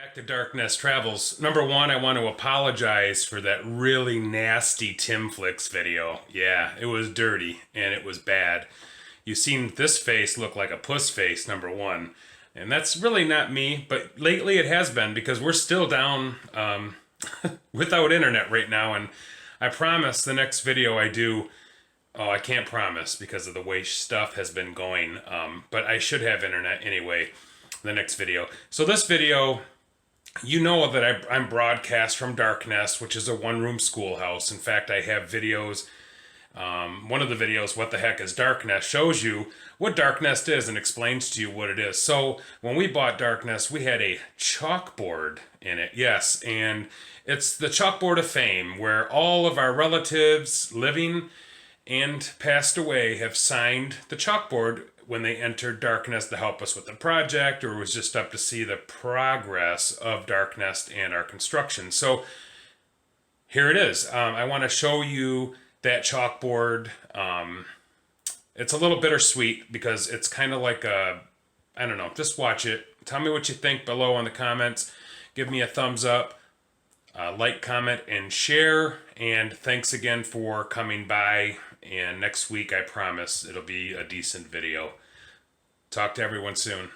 Back to Darkness Travels. Number one, I want to apologize for that really nasty Tim Flicks video. Yeah, it was dirty and it was bad. You've seen this face look like a puss face, number one. And that's really not me, but lately it has been because we're still down without internet right now. And I promise the next video I do, oh, I can't promise because of the way stuff has been going. But I should have internet anyway, the next video. So this video, you know that I'm broadcast from Darknest, which is a one-room schoolhouse. In fact, I have videos. One of the videos, What the Heck is Darknest, shows you what Darknest is and explains to you what it is. So when we bought Darknest, we had a chalkboard in it. Yes, and it's the chalkboard of fame where all of our relatives living and passed away have signed the chalkboard when they entered Darknest to help us with the project, or was just up to see the progress of Darknest and our construction. So here it is. I want to show you that chalkboard. It's a little bittersweet because it's kind of like a, I don't know, just watch it. Tell me what you think below in the comments. Give me a thumbs up, like, comment, and share. And thanks again for coming by. And next week, I promise it'll be a decent video. Talk to everyone soon.